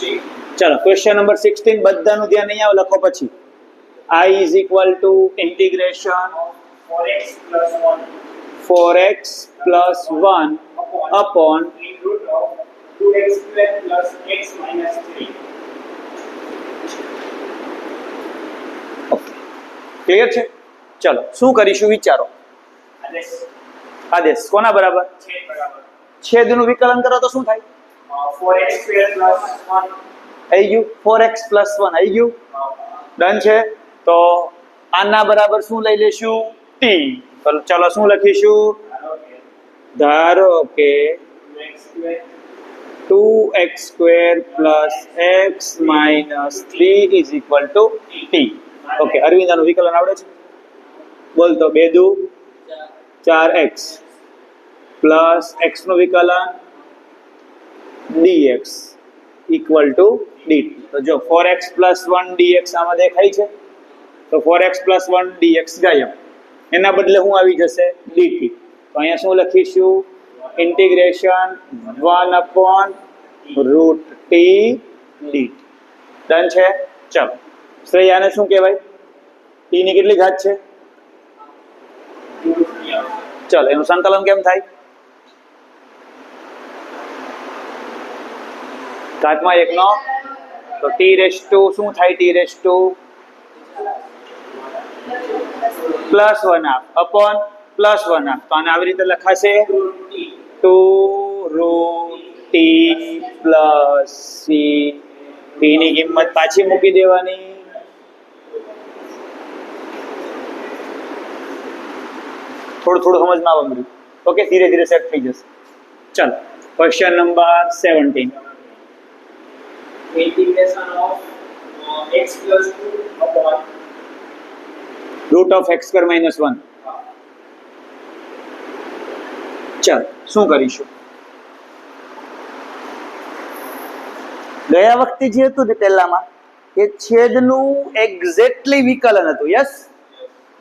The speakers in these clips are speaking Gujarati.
चलो क्वेश्चन नंबर 16 બધાનું ધ્યાન નહીં આવે લખો પછી I is equal to integration 4x plus 1 upon 2x square plus x minus 3. Okay clear છે ચલો શું કરીશું વિચારો આદેશ કોના બરાબર છેદનું વિકલન કરો તો શું થાય 4x square plus 1. આવી ગયું 4x plus 1 આવી ગયું ડન છે તો આના બરાબર શું લઈ લેશું t ચલો શું લખીશું ધારો કે 2x square plus x minus 3 is equal to t. Okay અરવિંદાનું વિકલન આવડે છે બોલ તો 2 દુ 4x પ્લસ x નું વિકલન dx equal to dt. તો જો 4x plus 1 dx આમાં દેખાય છે તો 4x plus 1 dx ગાયબ એના બદલે શું આવી જશે dt. તો અહીંયા શું લખીશું integration 1 upon root t dt. Done છે ચલો શ્રેય આને શું કહેવાય t ની કેટલી ઘાત છે ચલો એનું સંકલન કેમ થાય ઘાતમાં એકનો તો t રેઝ ટુ શું થાય t raise to +1 half upon +1 half તો આને આવી રીતે લખાશે 2 root t plus c t ની કિંમત પાછી મૂકી દેવાની થોડું સમજમાં આવવા મળ્યું ઓકે ધીરે ધીરે સેટ થઈ જશે ચલો question number 17 Integration of x plus 2 upon root of x square minus 1 ચાલ શું કરીશું ગયા વખતે જે હતું તે પહેલામાં એ છેદનું એક્ઝેક્ટલી વિકલન હતું યસ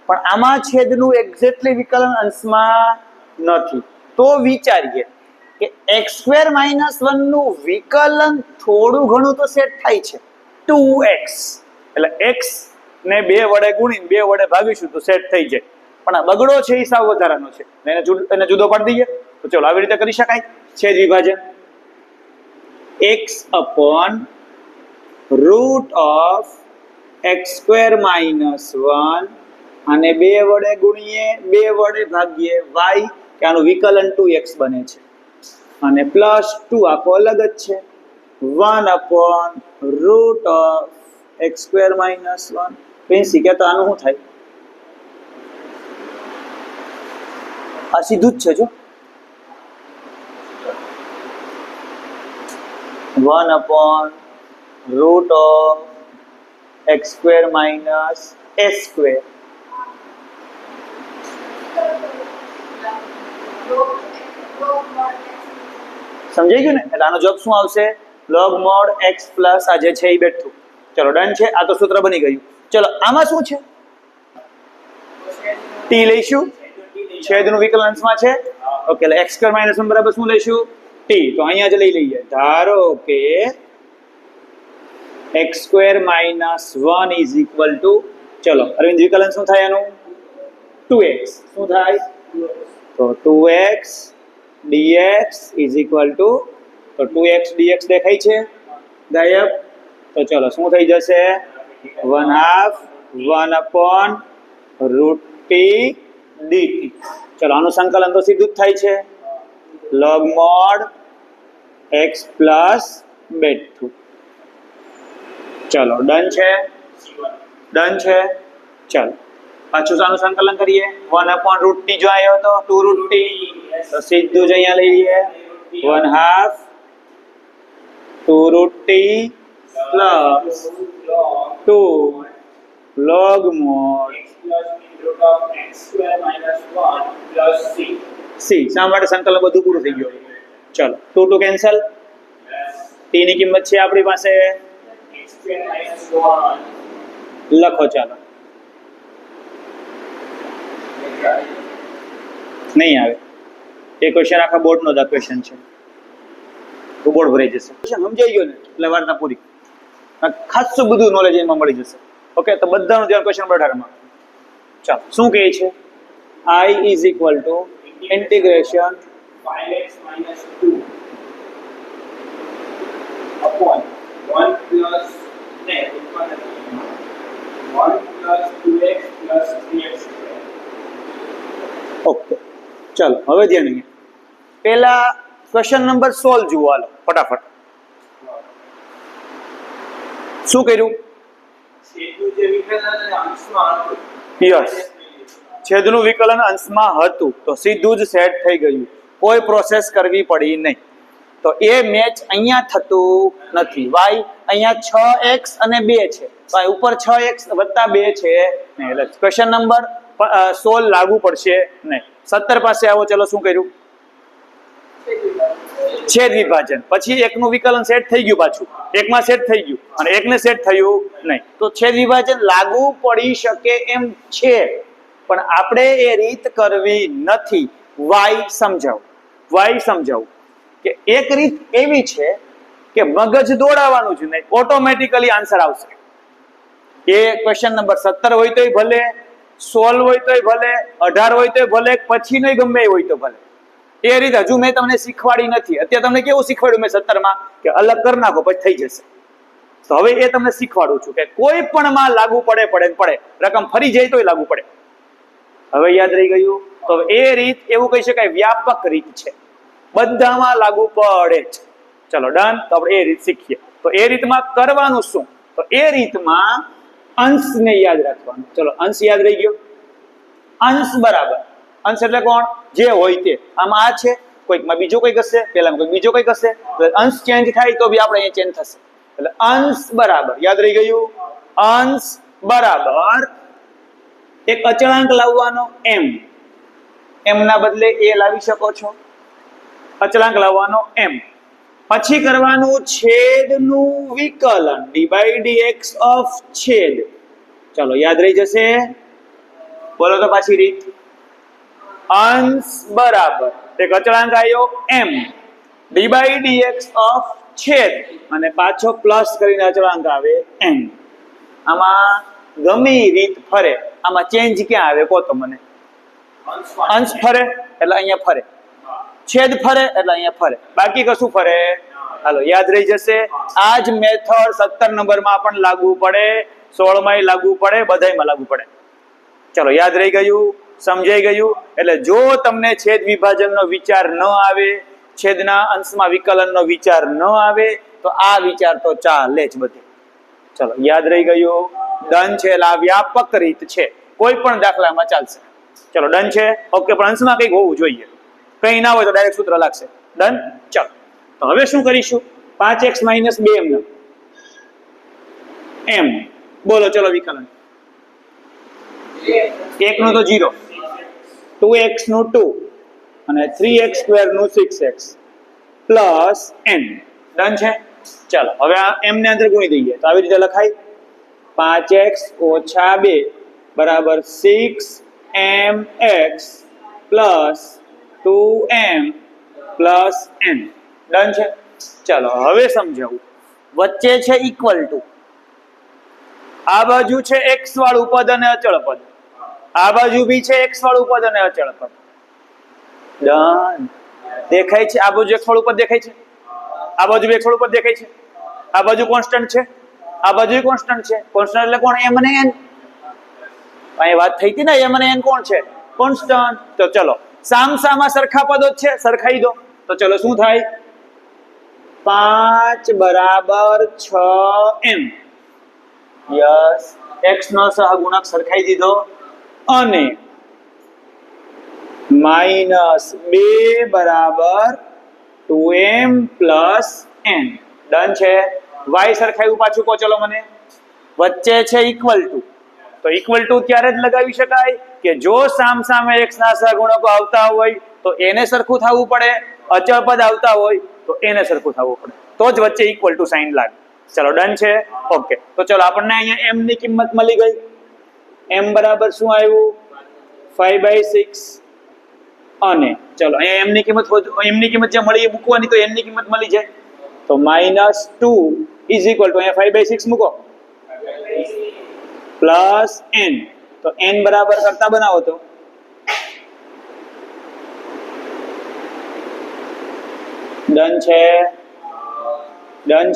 પણ આમાં છેદનું એક્ઝેક્ટલી વિકલન અંશમાં નથી તો વિચારીએ કે x square minus 1 નું વિકલન થોડું ઘણું તો સેટ થાય છે 2x એટલે x ને 2 વડે ગુણીને 2 વડે ભાગીશું તો સેટ થઈ જાય પણ આ બગડો છે એ સાવ વધારાનો છે એને જુદો પાડી દઈએ તો ચલો આવી રીતે કરી શકાય છેદ વિભાજન x upon root of x square minus 1 અને 2 વડે ગુણીએ 2 વડે ભાગીએ y કે આનું વિકલન 2x બને છે અને +2 આખો અલગ જ છે 1 upon root of x square minus 1 Princy કે તો આનું શું થાય આ સીધું જ છે જો 1 upon root of x square minus s square સમજાઈ ગયું ને એટલે આનો જવાબ શું આવશે log mod x plus આ જે છે એ બેઠું ચલો ડન છે આ તો સૂત્ર બની ગયું ચલો આમાં શું છે t લઈશું છેદનું વિકલન અંશમાં છે ઓકે એટલે x square minus 1 બરાબર શું લઈશું t તો અહીંયા જ લઈ લઈએ ધારો કે x square minus 1 is equal to ચલો અરવિંદ વિકલન શું થાય એનું 2x શું થાય તો 2x dx is equal to તો 2x dx દેખાય છે ગાયબ તો ચલો શું થઈ જશે 1/2 1 upon root t dt ચલો આનું સંકલન તો સીધું જ થાય છે log mod x plus બેઠું ચલો ડન છે ચલો પાછું આનું સંકલન કરીએ 1 upon root t જો આવ્યો તો 2 root t તો સીધું જ અહીંયા લઈ લઈએ 1/2 2 root t plus 2 log mod root of x square minus 1 plus c. c શા માટે સંકલન બધું પૂરું થઈ ગયું ચલો 2 કેન્સલ t ની કિંમત છે આપણી પાસે x square minus 1 લખો ચાલો નહીં આવે એ ક્વેશ્ચન આખા બોર્ડનો જ ક્વેશ્ચન છે તો બોર્ડ ભરાઈ જશે. સમજાઈ ગયો ને એટલે વાર્તા પૂરી. ખાસું બધું નોલેજ એમાં મળી જશે. ઓકે, તો બધાનું ધ્યાન ક્વેશ્ચન નંબર 18 માં. ચાલો, શું કહે છે? I is equal to integration 5x minus 2 upon 1 plus 1 plus 2x plus 3x square. Okay, ચાલો હવે ધ્યાન અહીંયા પહેલા ક્વેશ્ચન નંબર 16 જુઓ. હાલો ફટાફટ. શું કર્યું? છેદનું જે વિકલન અને અંશમાં હતું. યસ, છેદનું વિકલન અંશમાં હતું તો સીધું જ સેટ થઈ ગયું, કોઈ પ્રોસેસ કરવી પડી નહીં. તો એ મેચ અહીંયા થતું નથી. વાય અહીંયા 6x અને 2 છે, તો આ ઉપર 6x વત્તા 2 છે નહીં, એટલે ક્વેશ્ચન નંબર 16 લાગુ પડશે નહીં. 17 પાસે આવો. ચલો, શું કર્યું? છેદ વિભાજન. પછી એકનું વિકલન સેટ થઈ ગયું, પાછું એકમાં સેટ થઈ ગયું અને એકને સેટ થયું નહીં, તો છેદ વિભાજન લાગુ પડી શકે એમ છે, પણ આપણે એ રીત કરવી નથી. વાય સમજાવું કે એક રીત એવી છે કે મગજ દોડાવવાનું જ નહીં, ઓટોમેટિકલી આન્સર આવશે. એ ક્વેશ્ચન નંબર 17 હોય તોય ભલે, 16 હોય તોય ભલે, 18 હોય તોય ભલે, પછી નહીં ગમે હોય તો ભલે. એ રીત હજુ મેં તમને શીખવાડી નથી. અત્યારે તમને કેવું શીખવાડ્યું મેં 17 માં કે અલગ કરી નાખો પછી થઈ જશે. તો હવે એ તમને શીખવાડું છું કે કોઈ પણ માં લાગુ પડે, રકમ ફરી જાય તોય લાગુ પડે. હવે યાદ રહી ગયું? તો એ રીત એવું કહી શકાય વ્યાપક રીત છે, બધામાં લાગુ પડે જ. ચલો ડન. તો આપણે એ રીત શીખીએ. તો એ રીતમાં કરવાનું શું? તો એ રીતમાં અંશને યાદ રાખવાનું. ચલો, અંશ યાદ રહી ગયો. અંશ બરાબર, અંશ એટલે કોણ? જે હોય તે. આમાં આ છે, કોઈકમાં બીજો કંઈક હશે, પેલામાં કોઈ બીજો કંઈક હશે, અંશ ચેન્જ થાય તો બી આપણે અહીંયા ચેન્જ થશે. એટલે અંશ બરાબર યાદ રહી ગયું. અંશ બરાબર એક અચળાંક લાવવાનો m, m ના બદલે a લાવી શકો છો. અચળાંક લાવવાનો m, પછી કરવાનું છેદનું વિકલન d/dx ઓફ છેદ. ચલો, યાદ રહી જશે. બોલો તો પાછી રીત. અંશ બરાબર એક અચળાંક આવ્યો m, d/dx ઓફ છેદ અને પાછો પ્લસ કરીને અચળાંક આવે n. આમાં ગમે રીત ફરે, આમાં ચેન્જ ક્યાં આવે કહો તો મને? અંશ ફરે એટલે અહીંયા ફરે, છેદ ફરે એટલે અહીંયા ફરે, બાકી કશું ફરે? હાલો, યાદ રહી જશે. આ જ મેથડ 17 નંબરમાં પણ લાગુ પડે, 16 માં લાગુ પડે, બધાયમાં લાગુ પડે. ચલો, યાદ રહી ગયું? સમજાઈ ગયું? એટલે જો તમને છેદ વિભાજનનો વિચાર ન આવે, છેદના અંશમાં વિકલનનો વિચાર ન આવે, તો આ વિચાર તો ચાલે જ બધે. ચલો, યાદ રહી ગયું? ડન છે. એટલે આ વ્યાપક રીત છે, કોઈ પણ દાખલામાં ચાલશે. ચલો, ડન છે. ઓકે, પણ અંશમાં કંઈક હોવું જોઈએ. કંઈ ના હોય તો ડાયરેક્ટ સૂત્ર લાગશે. ડન. ચલો, તો હવે શું કરીશું? 5x - 2m m. બોલો ચલો વિકલન. 1 નું તો 0, 2x નું 2 અને 3x² નું 6x પ્લસ n. ડન છે. ચાલો, હવે આ m ને અંદર ગુણી દઈએ તો આવી રીતે લખાય 5x - 2 બરાબર 6mx plus 2m plus n. Done છે. ચાલો, હવે સમજાવું. વચ્ચે છે ઇક્વલ ટુ, આ બાજુ છે x વાળું પદ અને અચળ પદ, આ બાજુ બી છે x વાળું પદ અને અચળ પદ. ડન. દેખાય છે? આ બાજુ x વાળું પદ દેખાય છે, આ બાજુ x વાળું પદ દેખાય છે, આ બાજુ કોન્સ્ટન્ટ છે, આ બાજુ કોન્સ્ટન્ટ છે. કોન્સ્ટન્ટ એટલે કોણ? m અને n. અહીં વાત થઈ હતી ને, m અને n કોણ છે? કોન્સ્ટન્ટ. તો ચલો, સામસામા સરખા પદો જ છે, સરખાઈ દો. તો ચલો, શું થાય? 5 બરાબર 6m. યસ, x નો સહગુણક સરખાઈ દીધો અને -2 બરાબર 2m પ્લસ n. ડન છે. y સરખાયું પાછું કહો ચલો મને. વચ્ચે છે ઇક્વલ ટુ, તો ઇક્વલ ટુ ત્યારે જ લગાવી શકાય કે જો સામસામે x ના સહગુણકો આવતા હોય તો એને સરખું થવું પડે, અચળ પદ આવતા હોય તો એને સરખું થવું પડે, તો જ વચ્ચે ઇક્વલ ટુ સાઇન લાગે. ચલો, ડન છે. ઓકે, તો ચલો આપણને અહીંયા m ની કિંમત મળી ગઈ. m બરાબર શું આવ્યું? 5/6. અને ચલો અહીંયા m ની કિંમત જે મળી એ મૂકવાની, તો n ની કિંમત મળી જાય. તો -2 ઇઝ ઇક્વલ ટુ અહીંયા 5/6 મૂકો પ્લસ n. તો n બરાબર કરતા બનાવો તો ડન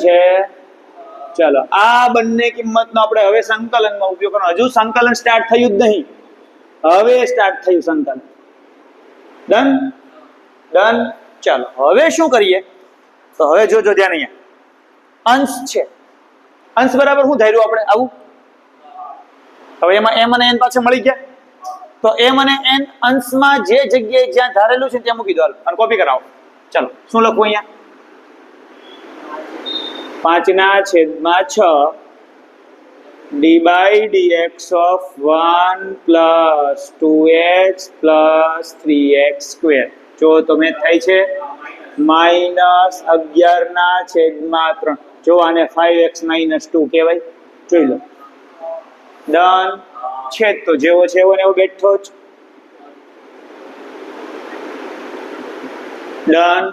છે. ચાલો આ બંને કિંમતનો આપણે હવે સંકલનમાં ઉપયોગ કરવાનો. હજુ સંકલન સ્ટાર્ટ થયું જ નહીં, હવે સ્ટાર્ટ થયું સંકલન. ડન. ચાલો હવે શું કરીએ તો હવે જોજો ધ્યાન, અહીંયા અંશ છે. અંશ બરાબર શું ધાર્યું આપણે આવું? હવે એમાં m અને n પાછળ મળી ગયા, તો m અને n અંશમાં જે જગ્યાએ જ્યાં ધારેલું છે ત્યાં મૂકી દો અને કોપી કરાવો. ચાલો શું લખવું અહીંયા? 5/6 d/dx of 1 plus 2x plus 3x square. જો તો મેથ થાય છે -11/3. જો આને 5x - 2 કહેવાય. જોઈ લો. ડન છે. તો જેવો છે એવો ને એવો બેઠો જ. ડન.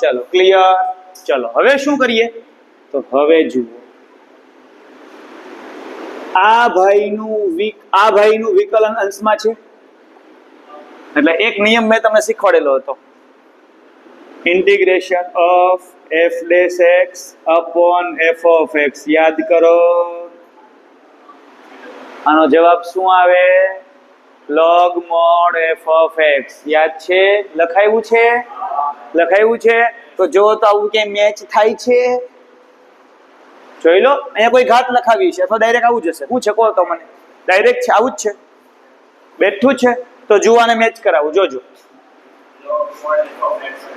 ચલો ક્લિયર. ચલો હવે શું કરીએ તો હવે જુઓ, આ ભાઈનું વિકલન અંશમાં છે. એટલે એક નિયમ મેં તમને શીખવાડેલો હતો, integration of f' upon f of x. યાદ કરો. આનો જવાબ શું આવે? log mod f of x. યાદ છે? લખાયું છે. તો જો તો આવું કે મેચ થાય છે. જોઈ લો, અહીંયા કોઈ ઘાત લખાવી છે અથવા ડાયરેક્ટ આવું જશે. શું છે કહો તો મને? ડાયરેક્ટ છે, આવું જ છે, બેઠું છે. તો જુવાને મેચ કરાવું. જોજો.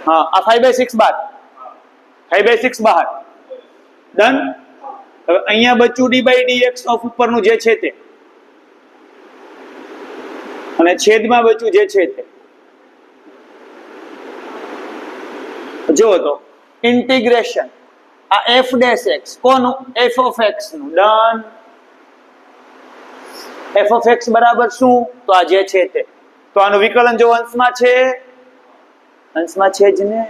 હા, આ 5/6 બાદ 5/6 બહાર. ડન. હવે અહીંયા બચ્ચું d/dx ઓફ ઉપરનું જે છે તે, અને છેદમાં બચ્ચું જે છે તે. જો તો ઇન્ટિગ્રેશન આ f' કોનું? f of x નું. ડન. f of x બરાબર શું? તો આ જે છે તે. તો આનું વિકલન જો અંશમાં છે જ ને.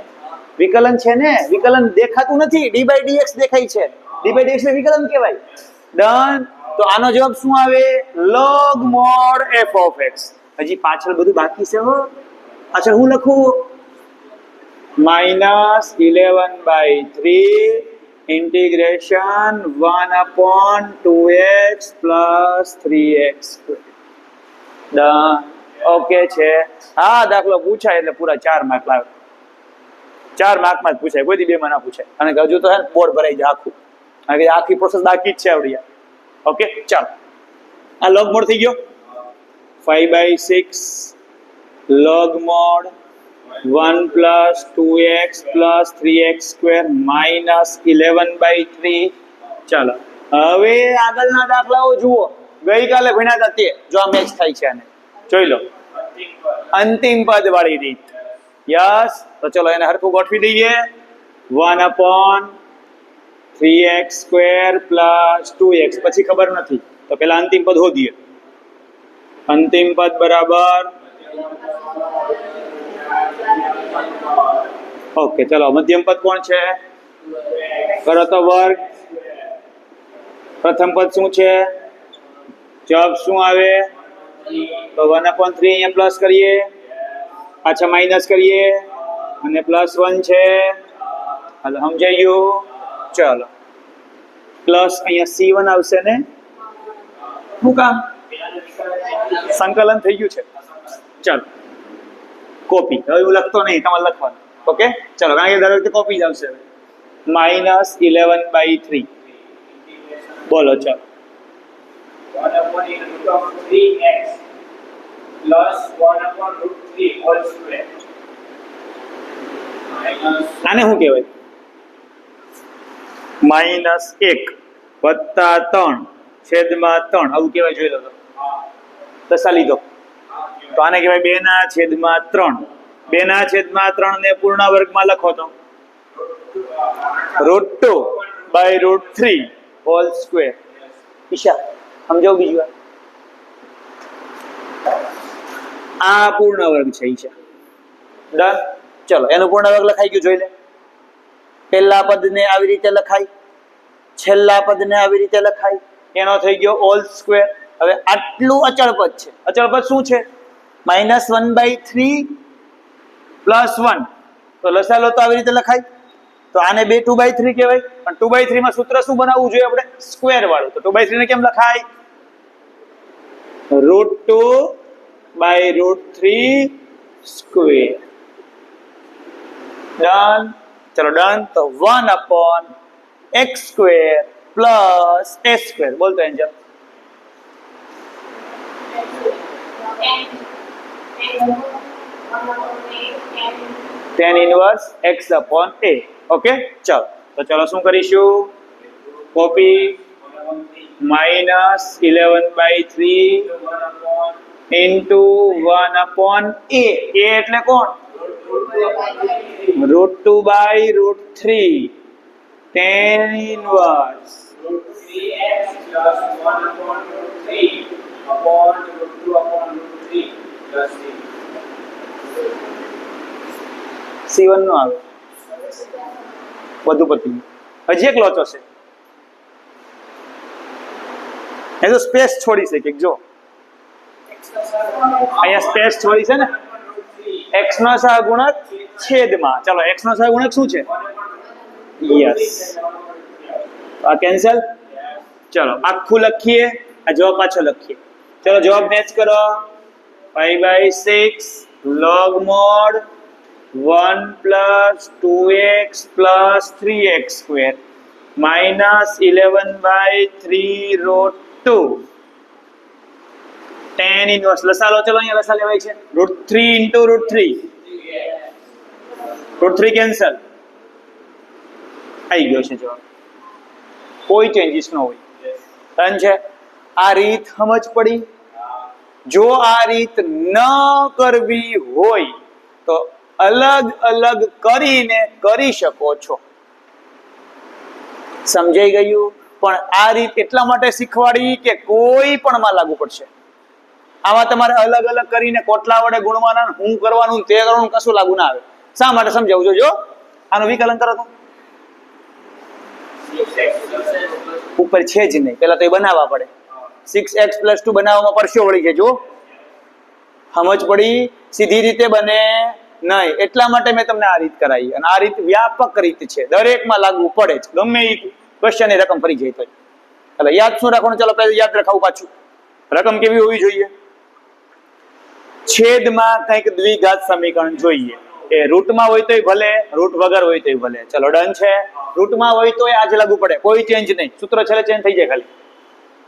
વિકલન છે ને, વિકલન દેખાતું નથી, d/dx દેખાય છે. d/dx ને વિકલન કહેવાય. ડન. તો આનો જવાબ શું આવે? log mod f of x. હજી પાછળ બધું બાકી છે હો. પાછળ હું લખું? -11/3 integration 1/2x plus 3x square. Done. Okay છે. હા, દાખલો પૂછાય એટલે પૂરા 4 માર્ક લાવે. 4 માર્કમાં જ પૂછાય, કોઈ દી 2 માં ના પૂછાય. અને હજુ તો હે ને બોર્ડ ભરાઈ જાય આખું. કારણ કે આખી પ્રોસેસ બાકી જ છે આવડી. ઓકે ચાલો, આ log mod થઈ ગયો. 5/6 log mod 1 plus 2x plus 3x square minus 11/3. ચાલો હવે આગળના દાખલાઓ જુઓ. ગઈકાલે ભણ્યા હતા તે. જો આ મેચ થાય છે આને જોઈ લો. અંતિમ પદ વાળી રીત. યસ. તો ચલો એને હરખું ગોઠવી દઈએ. 1/3x square plus 2x. પછી ખબર નથી તો પેલા અંતિમ પદ શોધીએ. અંતિમ પદ બરાબર. ઓકે ચલો, મધ્યમ પદ કોણ છે? કરો તો વર્ગ. પ્રથમ પદ શું છે? જવાબ શું આવે? તો 1/3 અહીંયા પ્લસ કરીએ, પાછા માઇનસ કરીએ અને +1 છે. હાલો સમજાઈ ગયું? ચલો પ્લસ અહીંયા c1 આવશે ને. શું કામ? સંકલન થઈ ગયું છે. ચાલો કોપી. હવે હું લખતો નહીં, તમારે લખવાનું. ઓકે ચલો, કારણ કે દર વખતે કોપી જ આવશે. -11/3. બોલો ચાલો. 1/3x plus 1/3 whole square. આને શું કહેવાય? -1 + 3/3 આવું કહેવાય. જોઈ લો તો દસા લીધો. તો આને કહેવાય 2/3. 2/3 ને પૂર્ણ વર્ગમાં લખો તો √2/√3 હોલ સ્ક્વેર. ઈશા સમજો બીજું. આ પૂર્ણ વર્ગ છે ઈશા. ડન. ચલો એનું પૂર્ણ વર્ગ લખાઈ ગયું, જોઈ લે. પહેલા પદને આવી રીતે લખાય, છેલ્લા પદને આવી રીતે લખાય, એનો થઈ ગયો હોલ સ્ક્વેર. હવે આટલું અચળ પદ છે. અચળ પદ શું છે? -1/3 + 1. તો લસાલો તો આવી રીતે લખાય. તો આને 2/3 કહેવાય. પણ 2/3 માં સૂત્ર શું બનાવવું જોઈએ આપણે? સ્ક્વેર વાળું. તો 2/3 ને કેમ લખાય? √2/√3 સ્ક્વેર. ડન. ચલો ડન. તો 1/x² + a². બોલતો Angel. tan inverse x/a. Okay, ચલો તો ચલો શું કરીશું? Copy -11/3 * 1/a. a એટલે કોણ? √2/√3 tan inverse √3x + 1/√3 √2/√3 + C1 નો આવે વધુ પતિ. હજી એક લોચો છે. એ તો સ્પેસ છોડી છે કે જો અહીંયા સ્પેસ છોડી છે ને. x નો સહગુણક છેદમાં. ચલો x નો સહગુણક શું છે? યસ. આ કેન્સલ. ચલો આખું લખીએ, આ જવાબ પાછો લખીએ. ચલો જવાબ મેચ કરો. 5/6 log mod 1 + 2x + 3x² -11/3 √2 tan inverse. લસાલો ચલો અહીંયા લસા લેવાય છે. √3 * √3 √3 કેન્સલ. આવી ગયો છે જવાબ. કોઈ ચેન્જીસ ન હોય. ડન છે. આ રીત સમજ પડી? જો આ રીત ન કરવી હોય તો અલગ અલગ કરીને કરી શકો છો. સમજાઈ ગયું? પણ આ રીત એટલા માટે શીખવાડી કે કોઈ પણ માં લાગુ પડશે. આમાં તમારે અલગ અલગ કરીને કોટલા વડે ગુણવાના, હું કરવાનું, તે કરવાનું, કશું લાગુ ના આવે. શા માટે સમજાવું છું? જો આનું વિકલન કરો તો ઉપર છે જ નહીં. પેલા તો એ બનાવવા પડે. 6x + 2 બનાવવામાં પરસ્યો વળી છે. જો સમજ પડી? સીધી રીતે બને નહીં. એટલા માટે મેં તમને આ રીત કરાવી. અને આ રીત વ્યાપક રીત છે, દરેકમાં લાગુ પડે છે. ગમે એ ક્વેશ્ચનની રકમ ફરી જાય તો. એટલે યાદ શું રાખવાનું? ચલો પહેલા યાદ રખાવું પાછું. રકમ કેવી હોવી જોઈએ? છેદમાં કંઈક દ્વિઘાત સમીકરણ જોઈએ. એ રૂટમાં હોય તોય ભલે, રૂટ વગર હોય તોય ભલે. ચલો ડન છે. રૂટમાં હોય તોય આજ લાગુ પડે, કોઈ ચેન્જ નહીં. સૂત્ર છેલ્લે ચેન્જ થઈ જાય ખાલી.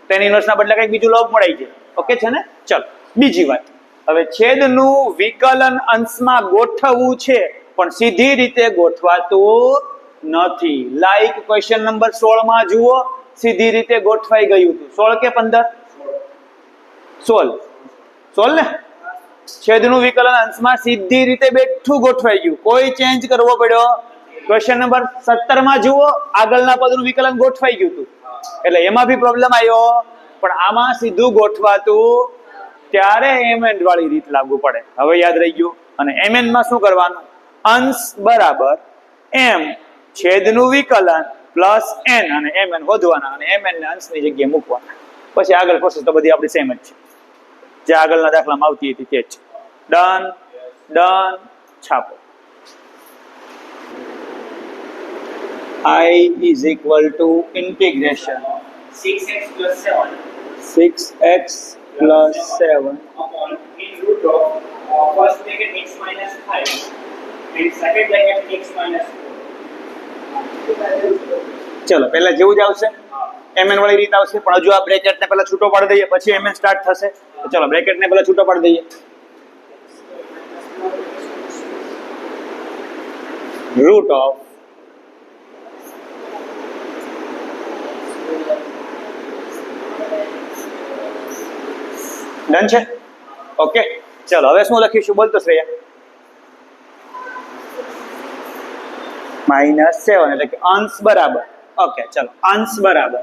tan inverse ના બદલે કંઈક બીજું લોગ મળાઈ જાય. ઓકે છે ને? ચલો બીજી વાત. હવે છેદનું વિકલન અંશમાં ગોઠવવું છે, પણ સીધી રીતે ગોઠવાતું નથી. લાઈક ક્વેશ્ચન નંબર 16 માં જુઓ, સીધી રીતે ગોઠવાઈ ગયું હતું. 16 કે 15? 16 ને. છેદનું વિકલન અંશમાં સીધી રીતે બેઠું ગોઠવાઈ ગયું, કોઈ ચેન્જ કરવો પડ્યો? ક્વેશ્ચન નંબર 17 માં જુઓ, આગળના પદનું વિકલન ગોઠવાઈ ગયું હતું. એટલે એમાં બી પ્રોબ્લેમ આવ્યો. પણ આમાં સીધું ગોઠવાતું, ત્યારે mn વાળી રીત લાગુ પડે. હવે યાદ રહી ગયું. અને mn માં શું કરવાનું? અંશ બરાબર m છેદનું વિકલન પ્લસ n અને mn શોધવાના અને mn ને અંશની જગ્યાએ મૂકવાના. પછી આગળ પ્રોસેસ તો બધી આપણી સેમ જ છે, જે આગળના દાખલામાં આવતી હતી તે જ. Done done. છાપો. I is equal to integration 6x + 7 6x plus 7 upon in root of first bracket x minus 5 and second bracket x minus 4. ચલો પહેલા જેવું જ આવશે, mn વાળી રીત આવશે. પણ હજુ આ બ્રેકેટ ને પહેલા છૂટો પાડી દઈએ, પછી mn સ્ટાર્ટ થશે. તો ચલો બ્રેકેટ ને પહેલા છૂટો પાડી દઈએ. રૂટ ઓફ ડન છે. ઓકે ચલો હવે શું લખીશું? બોલતો શ્રેયા. -7 એટલે કે અંશ બરાબર. ઓકે ચલો અંશ બરાબર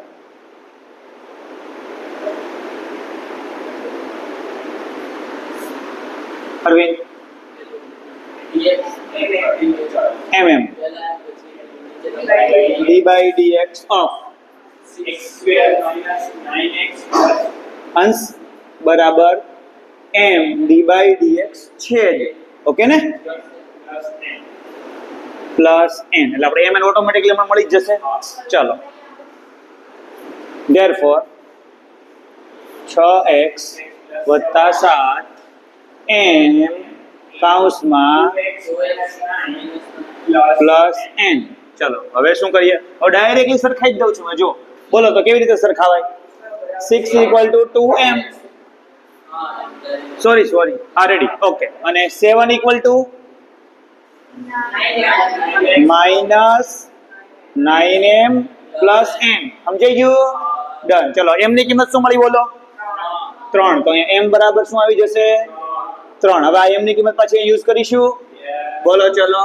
Arvind mm D by DX of x square minus 9x plus અંશ બરાબર m ડી બાય ડીએક્સ છેદ ઓકે ને plus n. પ્લસ n એટલે આપણે m ઓટોમેટિકલી મને મળી જ જશે ચાલો ધેરફોર 6x વત્તા 7 m કૌંસમાં x minus 9 પ્લસ n ચલો હવે શું કરીએ હવે ડાયરેક્ટલી સરખાઈ જ દઉં છું મેં જો બોલો તો કેવી રીતે સરખાવાય 6 = 2m સોરી હા રેડી ઓકે અને 7 = -9m પ્લસ n સમજાઈ ગયું ડન ચલો m ની કિંમત શું મળી બોલો 3 તો અહીંયા m બરાબર શું આવી જશે 3 હવે આ m ની કિંમત પાછી યુઝ કરીશું બોલો ચલો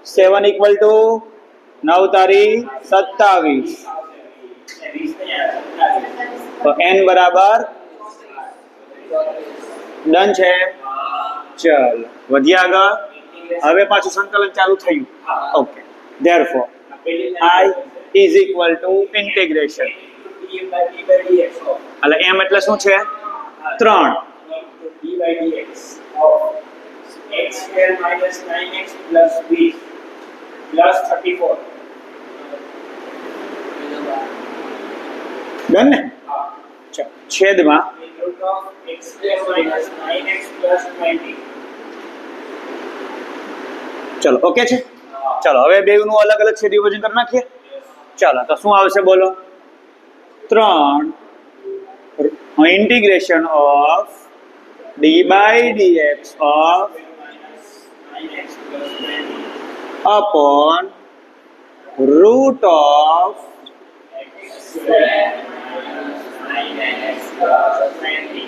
7 = 9 તારી 27 તો n બરાબર ડન છે ચલ વધ્યા આગળ હવે પાછું સંકલન ચાલુ થયું okay therefore i is equal to integration એટલે m એટલે શું છે 3 d by dx of x square minus 9x plus b plus 34. Done ને ચલ છેદમાં Root of x square minus 9x plus 20. ચલો ઓકે છે ચલો હવે બેયનું અલગ અલગ છેદ વિભાજન કરી નાખીએ ચાલો તો શું આવશે બોલો 3 integration of d by dx of Minus 9x plus 20. upon root of X square minus 9x plus 20.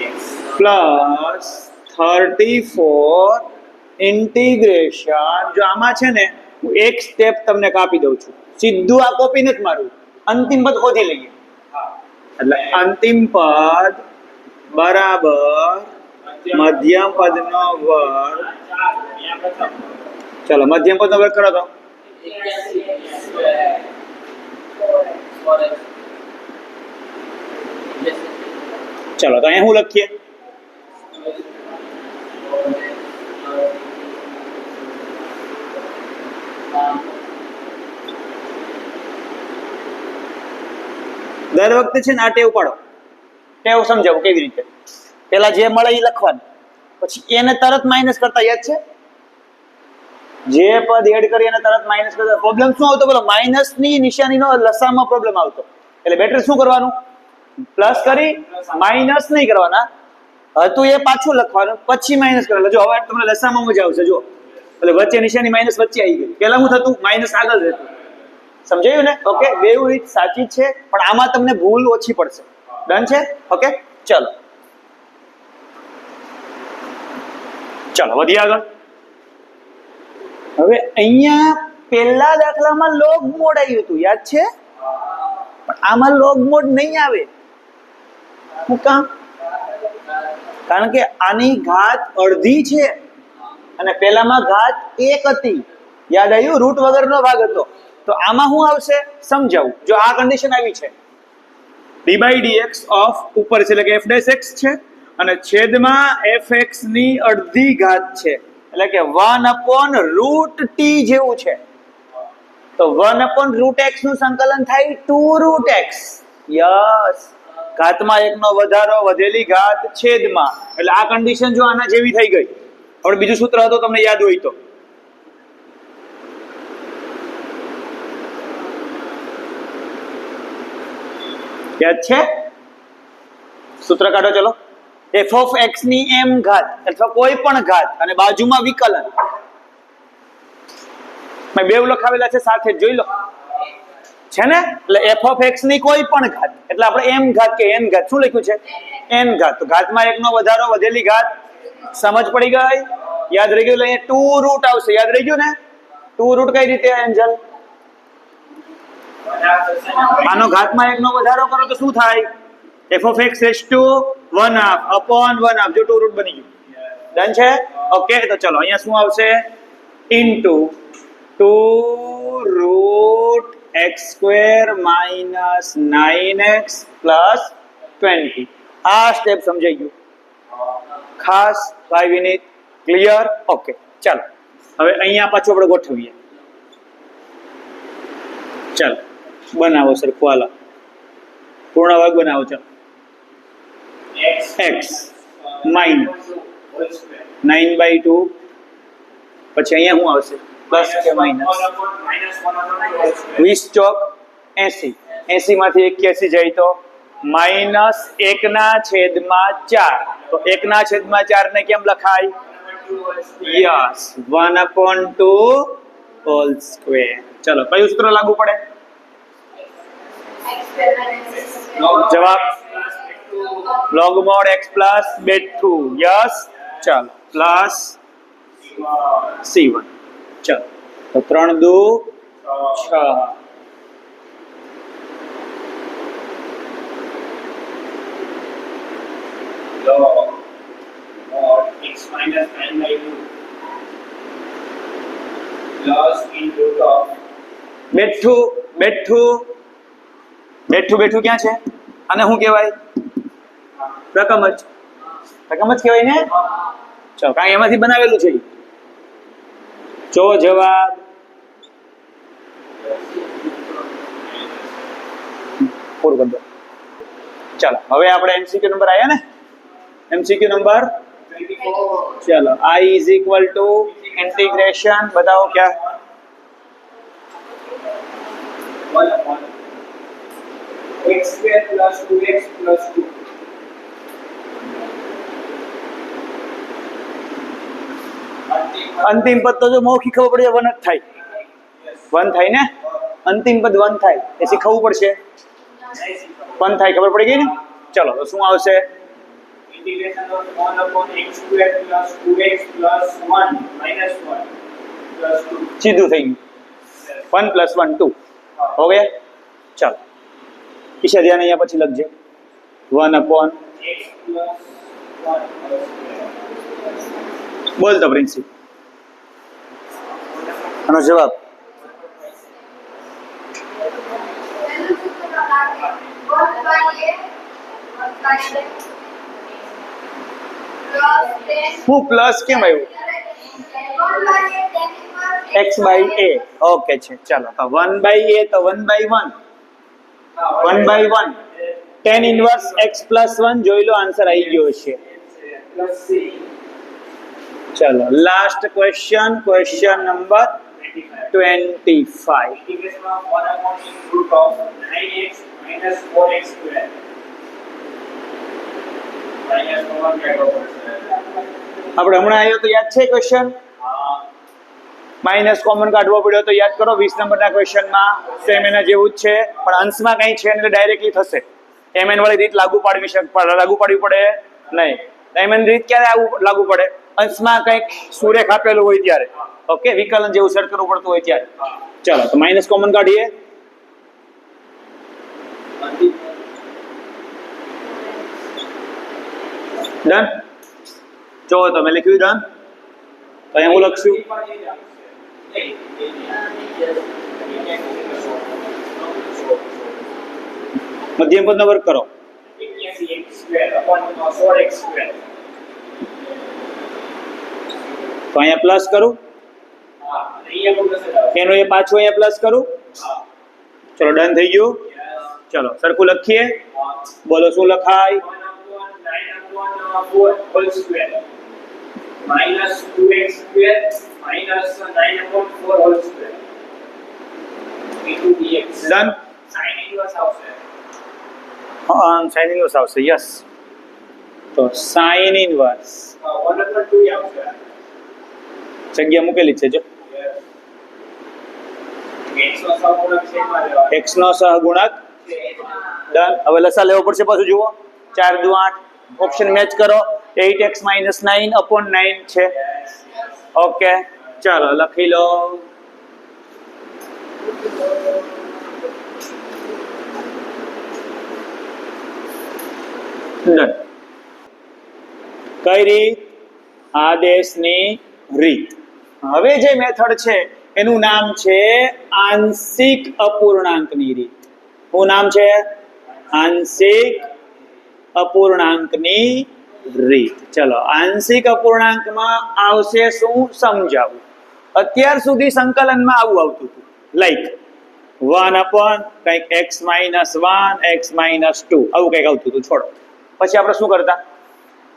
Yes. plus 34 integration જો આમાં છે ને હું એક સ્ટેપ તમને કાપી દઉં છું સીધું આ કોપી નથી મારું અંતિમ પદ શોધી લઈએ એટલે અંતિમ પદ બરાબર મધ્યમ પદનો વર્ગ ચલો મધ્યમ પદનો વર્ગ કરો તો ચલો તો અહીંયા શું લખીએ દર વખતે છે ને આ ટેવ પાડો ટેવ સમજાવું કેવી રીતે પેલા જે મળે એ લખવાનું પછી એને તરત માઇનસ કરતા યાદ છે જે પદ એડ કરી એને તરત માઇનસ કરતા પ્રોબ્લેમ શું આવતો બોલો માઇનસ ની નિશાનીનો લસામાં પ્રોબ્લેમ આવતો એટલે બેટર શું કરવાનું પ્લસ કરી માઇનસ નહીં કરવાના હતું એ પાછું લખવાનું પછી માઇનસ કરવાનું જો હવે તમને લસામાં મજા આવશે જો એટલે વચ્ચે નિશાની માઇનસ વચ્ચે આવી ગઈ પેલા શું થતું માઇનસ આગળ રહેતું સમજાયું ને ઓકે બેવ રીત સાચી છે પણ આમાં તમને ભૂલ ઓછી પડશે ડન છે ઓકે ચલો ચલો વધીએ આગળ હવે અહીંયા પહેલા દાખલામાં લોગ મોડ આવ્યું હતું યાદ છે પણ આમાં લોગ મોડ નહીં આવે શું કામ કારણ કે આની ઘાત અડધી છે અને પેલામાં ઘાત 1 હતી યાદ આવ્યું રૂટ વગરનો ભાગ હતો તો આમાં શું આવશે સમજાવું જો આ કન્ડિશન આવી છે d by dx ઓફ ઉપર છે એટલે કે f dash x છે અને છેદમાં fx ની અડધી ઘાત છે એટલે કે 1 રૂટ t જેવું છે તો 1 રૂટ x નું સંકલન થાય 2 રૂટ x યસ ઘાતમાં 1 નો વધારો વધેલી ઘાત છેદમાં એટલે આ કન્ડિશન જો આના જેવી થઈ ગઈ હવે બીજું સૂત્ર હતો તમને યાદ હોય તો યાદ છે સૂત્ર કાઢો ચલો f of x ની m ઘાત અથવા કોઈ પણ ઘાત અને બાજુમાં વિકલન મેં બેવ લખાવેલા છે સાથે જ જોઈ લો છે ને એટલે f of x ની કોઈ પણ ઘાત એટલે આપણે m ઘાત કે n ઘાત શું લખ્યું છે n ઘાત તો ઘાતમાં 1 નો વધારો વધેલી ઘાત સમજ પડી ગઈ યાદ રહી ગયું એટલે 2 રૂટ આવશે યાદ રહી ગયું ને 2 રૂટ કઈ રીતે એન્જલ આનો ઘાતમાં 1 નો વધારો કરો તો શું થાય f of x raised to 1/2 upon 1/2 જો 2 રૂટ બની ગયું ડન છે ઓકે તો ચલો અહીંયા શું આવશે into 2 2√x² minus 9x plus 20. આ સ્ટેપ સમજાઈ ગયું ખાસ ભાઈ વિનીત? ક્લિયર? ઓકે, ચાલો હવે અહીંયા પાછું આપણે ગોઠવીએ. ચાલો બનાવો સરખું, હાલો પૂર્ણ વર્ગ બનાવો. ચાલો x માઇનસ 9/2 પછી અહીંયા શું આવશે? પ્લસ કે માઇનસ? 20 ચોક 80, 80 માંથી 81 જાય તો -1/4. તો 1/4 ને કેમ લખાય? Yes, 1/2 whole square. ચલો કયું સૂત્ર લાગુ પડે? જવાબ log mod x plus bet2. Yes, ચાલો પ્લસ c1. ચાલો તો 3 દુ 6. log mod x minus 9/2 plus in root of બેઠું ક્યાં છે? અને શું કહેવાય? રકમ જ કહેવાય ને. ચાલો કાંઈ એમાંથી બનાવેલું છે. જો જવાબ પૂરું કરી દો. ચાલો હવે આપણે MCQ નંબર આવ્યા ને. MCQ number 24. ચાલો I is equal to integration बताओ क्या? 1/x² plus 2x plus 2. અંતિમ પદ તો જો મૌખિક ખબર પડે 1 જ થાય. 1 થાય ને, અંતિમ પદ 1 થાય એ શીખવવું પડશે. 1 થાય ખબર પડી ગઈ ને. ચલો તો શું આવશે? Integration of 1/x² plus 2x plus 1 minus 1 plus 2. સીધું થઈ ગયું. 1 + 1 2 हो गया. ચાલો ઈશા ધ્યાન અહીંયા પછી લખજે 1/x plus 1 plus બોલ તો પ્રિન્સિપ આનો જવાબ. હું પ્લસ કેમ આવ્યું? x/a. ઓકે છે. ચાલો તો 1/a તો 1/1 1/1 tan ઇન્વર્સ x + 1 જોઈ લો, આન્સર આવી ગયો છે. plus c. ચલો last question number 25. Integration of 1/root of 9x minus 4x square. Minus 1 square. આપણે હમણાં આવ્યો તો યાદ છે ક્વેશ્ચન? માઇનસ કોમન કાઢવો પડ્યો તો યાદ કરો. 20 નંબરના ક્વેશ્ચનમાં સેમ એના જેવું જ છે, પણ અંશમાં કંઈ છે એટલે ડાયરેક્ટલી થશે. mn વાળી રીત લાગુ પાડવી પડે નહીં. mn રીત ક્યારે લાગુ પડે? અંશમાં કંઈક સુરેખ આપેલું હોય ત્યારે. ઓકે, વિકલન જેવું સર્ચ કરવું પડતું હોય ત્યારે. ચાલો તો માઇનસ કોમન કાઢીએ. ડન. જો તમે લખ્યું ડન. તો અહીંયા હું લખશું મધ્યમ પદનો વર્ગ કરો. 81x square upon 4x square. તો અહીંયા પ્લસ કરું, હા, અહીંયા પણ પ્લસ જ આવશે. એનું એ પાછું અહીંયા પ્લસ કરું. હા. ચલો ડન થઈ ગયું. ચલો સરખું લખીએ. બોલો શું લખાય? 1/9/4 whole square minus 2x square minus 9/4 whole square into dx. Done. Sin inverse આવશે. સાઇન ઇનવર્સ આવશે. યસ, તો સાઇન ઇનવર્સ 1/2 આવશે. જગ્યા મૂકેલી છે જો. x નો સહગુણક છેદમાં લેવાનો. x નો સહગુણક. ડન. હવે લસા લેવો પડશે પાછું. જુઓ 4 દુ 8. ઓપ્શન મેચ કરો. 8x - 9/9 છે. ઓકે, ચાલો લખી લો. ડન. કઈ રીત? આદેશની રીત. હવે જે મેથડ છે એનું નામ છે આંશિક અપૂર્ણાંકની રીત. શું નામ છે? આંશિક અપૂર્ણાંકની રીત. ચલો, આંશિક અપૂર્ણાંકમાં આવશે શું? સમજાવું. અત્યાર સુધી સંકલનમાં આવું આવતું હતું, લાઈક 1 કંઈક x-1 x-2 આવું કંઈક આવતું હતું. છોડો, પછી આપણે શું કરતા?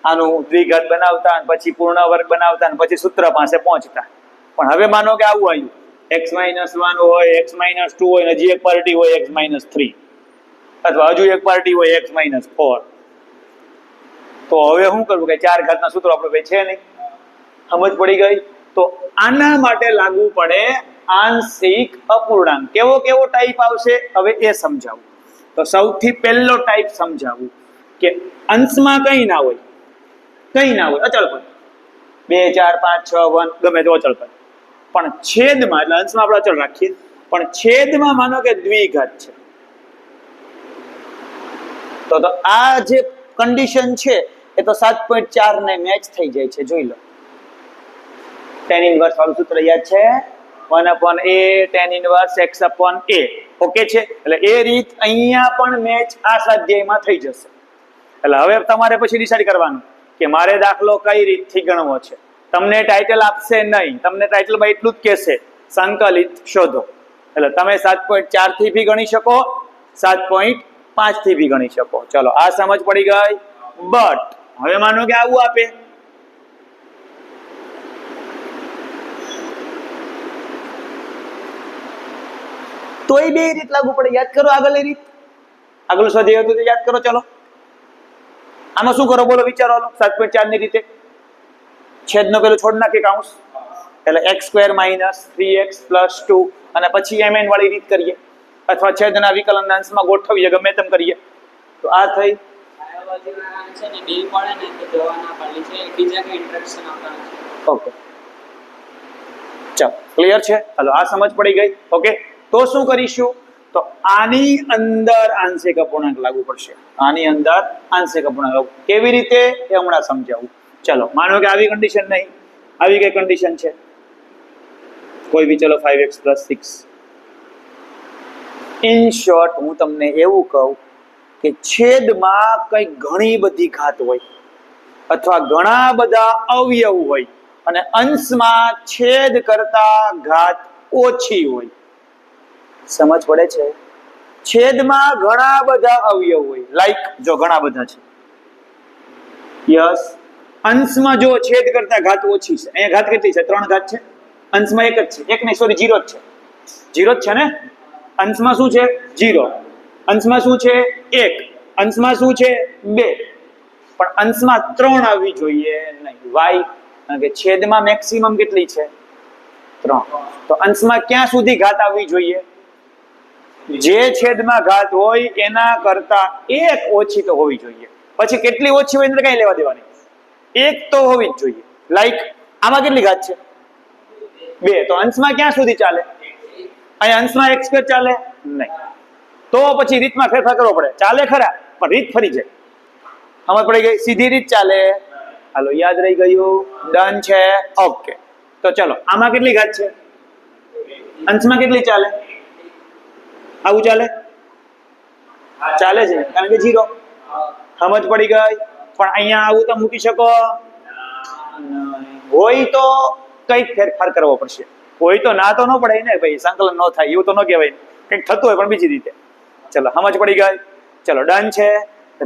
આનું દ્વિઘાત બનાવતા અને પછી પૂર્ણ વર્ગ બનાવતા અને પછી સૂત્ર પાસે પહોંચતા. પણ હવે માનો કે આવું આવ્યું, x-1 હોય, x-2 હોય, હજી એક પાર્ટી હોય x-3 અથવા હજુ એક પાર્ટી હોય x-4. તો હવે શું કરવું? કે 4 ઘાતના સૂત્રો આપણે કઈ છે નહીં. સમજ પડી ગઈ? તો આના માટે લાગુ પડે આંશિક અપૂર્ણાંક. કેવો કેવો ટાઈપ આવશે હવે એ સમજાવું. તો સૌથી પહેલો ટાઈપ સમજાવું કે અંશમાં કંઈ ના હોય, અચળ પદ 2 4 5 6 1 ગમે તો અચળ પદ, પણ છેદમાં, એટલે અંશમાં આપણે અચળ રાખીએ, પણ છેદમાં માનો કે દ્વિઘાત છે. તો આ જે કન્ડિશન છે એ તો 7.4 ને મેચ થઈ જાય છે. જોઈ લો, tan ઇન્વર્સ વાળું સૂત્ર યાદ છે? 1/a tan inverse x/a. Okay છે? એટલે એ રીત અહીંયા પણ મેચ આ સ્વાધ્યાયમાં થઈ જશે. એટલે હવે તમારે પછી ડિસાઈડ કરવાનું કે મારે દાખલો કઈ રીતથી ગણવો છે. તમને ટાઇટલ આપશે નહીં, તમને ટાઇટલમાં એટલું જ કહેશે સંકલિત શોધો. એટલે તમે 7.4 થી બી ગણી શકો, 7.5 થી બી ગણી શકો. ચલો, આ સમજ પડી ગઈ. બટ હવે માનો કે આવું આપે, તોય બે રીત લાગુ પડે. યાદ કરો આગળની રીત, આગળ સ્વાધ્યાય હતું યાદ કરો. ચલો, આમાં શું કરો બોલો? વિચારો. 7.4 ની રીતે છેદનો પેલું છોડ નાખીએ કાઉન્સ, એટલે x² - 3x + 2 અને પછી mn વાળી રીત કરીએ, અથવા છેદના વિકલન અંશમાં ગોઠવીએ, ગમે તેમ કરીએ. તો આ થઈ. ઓકે, ચાલો, ક્લિયર છે? હાલો, આ સમજ પડી ગઈ. ઓકે, તો શું કરીશું? તો આની અંદર આંશિક અપૂર્ણાંક લાગુ પડશે. આની અંદર આંશિક અપૂર્ણાંક કેવી રીતે એ હમણાં સમજાવું. ચલો, માનો કે આવી કન્ડિશન નહીં, આવી કઈ કન્ડિશન છે કોઈ બી. ચલો, 5x + 6. ઇન શોર્ટ હું તમને એવું કહું કે છેદમાં કઈ ઘણી બધી ઘાત હોય અથવા ઘણા બધા અવયવ હોય અને અંશમાં છેદ કરતા ઘાત ઓછી હોય. સમજ પડે છે? છેદમાં ઘણા બધા અવયવ હોય, લાઈક જો ઘણા બધા છે, યસ. અંશમાં જો છેદ કરતા ઘાત ઓછી છે. અહીંયા ઘાત કેટલી છે? 3 ઘાત છે. અંશમાં 1 જ છે. 1 નહીં, સોરી, 0 જ છે. 0 જ છે ને? અંશમાં શું છે? 0. અંશમાં શું છે? 1. અંશમાં શું છે? 2. પણ અંશમાં 3 આવવી જોઈએ નહીં. વાય? કારણ કે છેદમાં મેક્સિમમ કેટલી છે? 3. તો અંશમાં ક્યાં સુધી ઘાત આવવી જોઈએ? જે છેદમાં ઘાત હોય એના કરતા 1 ઓછી તો હોવી જોઈએ. પછી કેટલી ઓછી હોય એટલે કઈ લેવા દેવાની, 1 તો હોવી જ જોઈએ. લાઈક આમાં કેટલી ઘાત છે? 2. તો અંશમાં ક્યાં સુધી ચાલે? અહીંયા અંશમાં x² ચાલે નહીં. તો પછી રીતમાં ફેરફાર કરવો પડે. ચાલે ખરા, પણ રીત ફરી જાય. સમજ પડી ગઈ? સીધી રીત ચાલે. હાલો, યાદ રહી ગયું? ડન છે? ઓકે. તો ચલો, આમાં કેટલી ઘાત છે? અંશમાં કેટલી ચાલે? આવું ચાલે? ચાલે છે, કારણ કે 0. સમજ પડી ગઈ? પણ અહીંયા આવું તો મૂકી શકો હોય તો કઈક ફેરફાર કરવો પડશે. હોય તો ના તો ન પડે ને ભાઈ, સંકલન ન થાય એવું તો ન કહેવાય. કંઈક થતું હોય પણ બીજી રીતે. ચલો, સમજ પડી ગઈ? ચલો, ડન છે?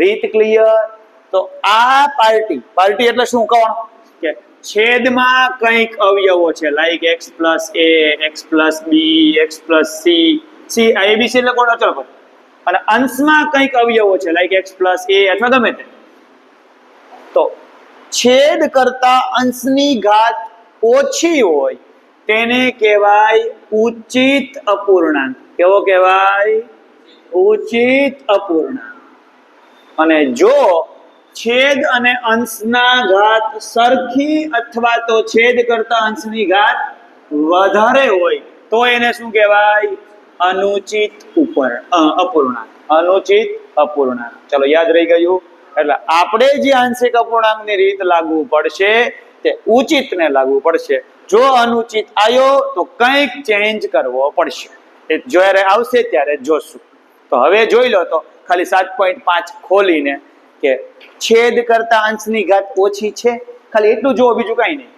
રીત ક્લિયર? તો આ પાર્ટી એટલે શું? કોણ? કે છેદમાં કંઈક અવયવો છે, like x + a, x + b, x + c abc એટલે કોણ? અચળ પદ. અને અંશમાં કંઈક અવયવો છે, લાઈક x + a અથવા ગમે તે. તો છેદ કરતા અંશની ઘાત ઓછી હોય તેને કહેવાય ઉચિત અપૂર્ણાંક. કેવો કહેવાય? ઉચિત અપૂર્ણાંક. અને જો છેદ અને અંશના ઘાત સરખી અથવા તો છેદ કરતા અંશની ઘાત વધારે હોય તો એને શું કહેવાય? અનુચિત અપૂર્ણાંક. અનુચિત અપૂર્ણાંક. ચલો, યાદ રહી ગયું? એટલે આપણે જે આંશિક અપૂર્ણાંકની રીત લાગુ પડશે તે ઉચિતને લાગુ પડશે. જો અનુચિત આવ્યો તો કંઈક ચેન્જ કરવો પડશે. એ જ્યારે આવશે ત્યારે જોશું. તો હવે જોઈ લો તો ખાલી 7.5 ખોલીને કે છેદ કરતા અંશની ઘાત ઓછી છે, ખાલી એટલું જોવો, બીજું કાંઈ નહીં.